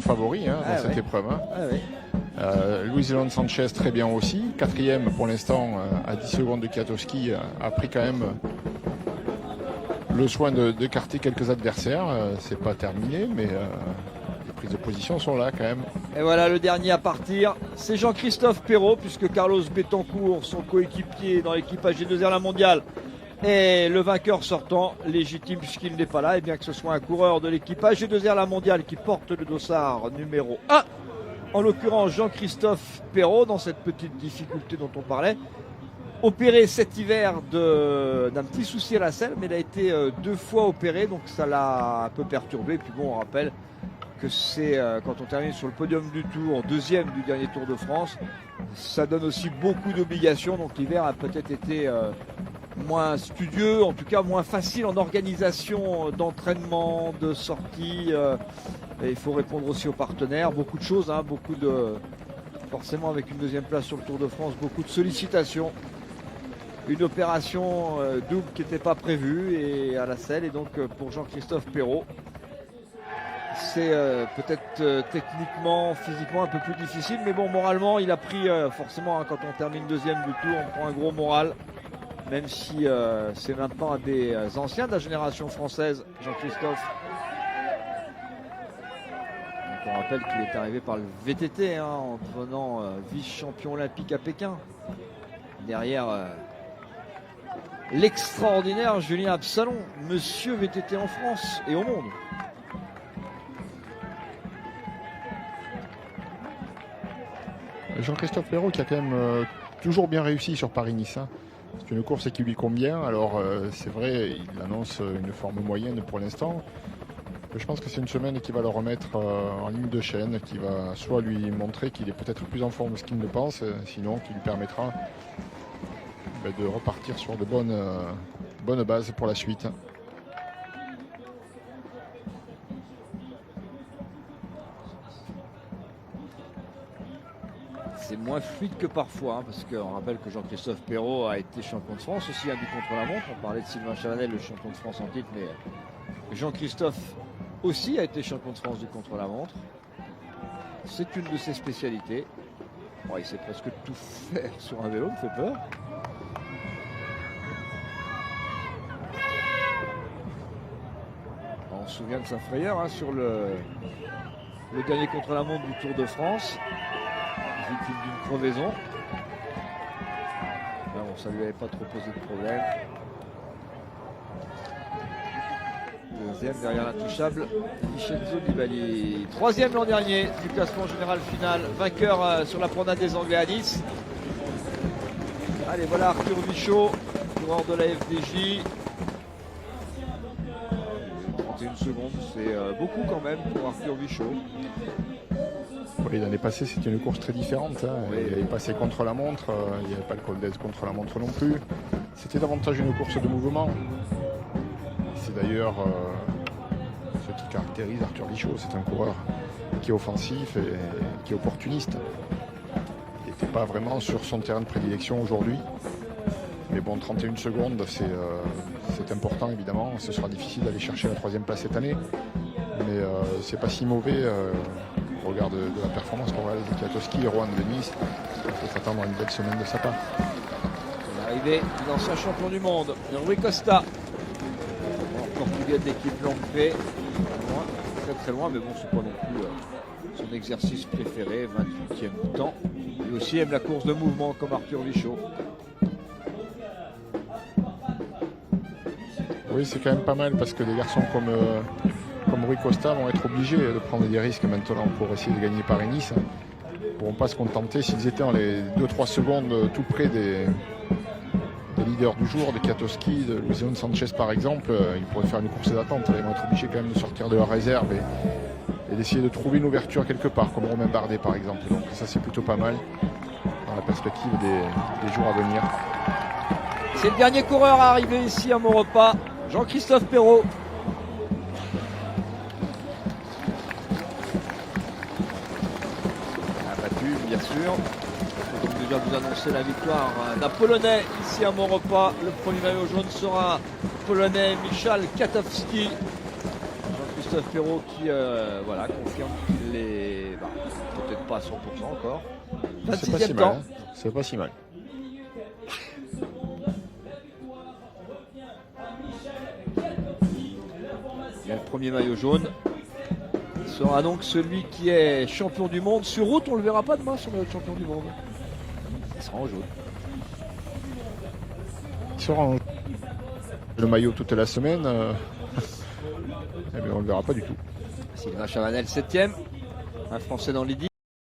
favori dans cette épreuve. Luis Sanchez très bien aussi. Quatrième pour l'instant à 10 secondes de Kwiatkowski. A pris quand même le soin d'écarter quelques adversaires. C'est pas terminé, mais les prises de position sont là quand même. Et voilà le dernier à partir, c'est Jean-Christophe Perrault, puisque Carlos Betancourt, son coéquipier dans l'équipe AG2R La Mondiale, est le vainqueur sortant, légitime puisqu'il n'est pas là, et bien que ce soit un coureur de l'équipe AG2R La Mondiale qui porte le dossard numéro 1, en l'occurrence Jean-Christophe Perrault, dans cette petite difficulté dont on parlait, opéré cet hiver d'un petit souci à la selle, mais il a été 2 fois opéré, donc ça l'a un peu perturbé. Puis bon, on rappelle que c'est quand on termine sur le podium du Tour, deuxième du dernier Tour de France, ça donne aussi beaucoup d'obligations, donc l'hiver a peut-être été moins studieux, en tout cas moins facile en organisation d'entraînement, de sortie, et il faut répondre aussi aux partenaires, beaucoup de choses, forcément avec une deuxième place sur le Tour de France, beaucoup de sollicitations, une opération double qui n'était pas prévue et à la selle, et donc pour Jean-Christophe Perrault, c'est peut-être techniquement, physiquement un peu plus difficile, mais bon, moralement il a pris forcément quand on termine deuxième du Tour, on prend un gros moral, même si c'est maintenant un des anciens de la génération française, Jean-Christophe. On rappelle qu'il est arrivé par le VTT en devenant vice-champion olympique à Pékin. Derrière l'extraordinaire Julien Absalon, monsieur VTT en France et au monde. Jean-Christophe Perrault qui a quand même toujours bien réussi sur Paris-Nice. C'est une course qui lui convient. Alors c'est vrai, il annonce une forme moyenne pour l'instant. Je pense que c'est une semaine qui va le remettre en ligne de chaîne, qui va soit lui montrer qu'il est peut-être plus en forme ce qu'il ne pense, sinon qui lui permettra de repartir sur de bonnes bases pour la suite. C'est moins fluide que parfois, parce qu'on rappelle que Jean-Christophe Perrault a été champion de France aussi du contre-la-montre. On parlait de Sylvain Chavanel, le champion de France en titre, mais Jean-Christophe aussi a été champion de France du contre-la-montre. C'est une de ses spécialités. Bon, il sait presque tout faire sur un vélo, me fait peur. On se souvient de sa frayeur sur le dernier contre-la-montre du Tour de France, victime d'une crevaison. Là, bon, ça ne lui avait pas trop posé de problème. Deuxième derrière l'intouchable Vincenzo Nibali. Troisième l'an dernier du classement général final. Vainqueur sur la promenade des Anglais à Nice. Allez, voilà Arthur Vichot, coureur de la FDJ. 31 secondes, c'est beaucoup quand même pour Arthur Vichot. Oui, l'année passée, c'était une course très différente. Oui. Il avait passé contre la montre, il n'y avait pas le col d'Aise contre la montre non plus. C'était davantage une course de mouvement. C'est d'ailleurs ce qui caractérise Arthur Vichot. C'est un coureur qui est offensif et qui est opportuniste. Il n'était pas vraiment sur son terrain de prédilection aujourd'hui. Mais bon, 31 secondes, c'est important évidemment. Ce sera difficile d'aller chercher la troisième place cette année. Mais c'est pas si mauvais au regard de la performance qu'on va aller de Kwiatkowski et Rohan de Nice. Il faut s'attendre à une belle semaine de sa part. L'arrivée de l'ancien champion du monde, Rui Costa. Portugais de l'équipe Lampre, loin, très très loin, mais bon, c'est pas non plus son exercice préféré. 28e temps. Lui aussi aime la course de mouvement comme Arthur Vichot. Oui, c'est quand même pas mal parce que des garçons comme Rui Costa vont être obligés de prendre des risques maintenant pour essayer de gagner Paris-Nice. Ils ne pourront pas se contenter s'ils étaient dans les 2-3 secondes tout près des leaders du jour, de Kwiatkowski, de Luis Sanchez par exemple. Ils pourraient faire une course d'attente. Ils vont être obligés quand même de sortir de leur réserve et d'essayer de trouver une ouverture quelque part, comme Romain Bardet par exemple. Donc ça c'est plutôt pas mal dans la perspective des jours à venir. C'est le dernier coureur à arriver ici à Maurepas, Jean-Christophe Perrault. Abattu, bien sûr. Je peux donc déjà vous annoncer la victoire d'un Polonais ici à Maurepas. Le premier maillot jaune sera Polonais Michal Kwiatkowski. Jean-Christophe Perrault qui voilà, confirme qu'il est peut-être pas à 100% encore. C'est pas 26e si temps. mal. Hein. C'est pas si mal. Il y a le premier maillot jaune. Il sera donc celui qui est champion du monde. Sur route, on ne le verra pas demain sur le champion du monde. Il sera en jaune. Il sera en le maillot toute la semaine. Eh bien, on ne le verra pas du tout. Sylvain Chavanel, 7e. Un Français dans les 10.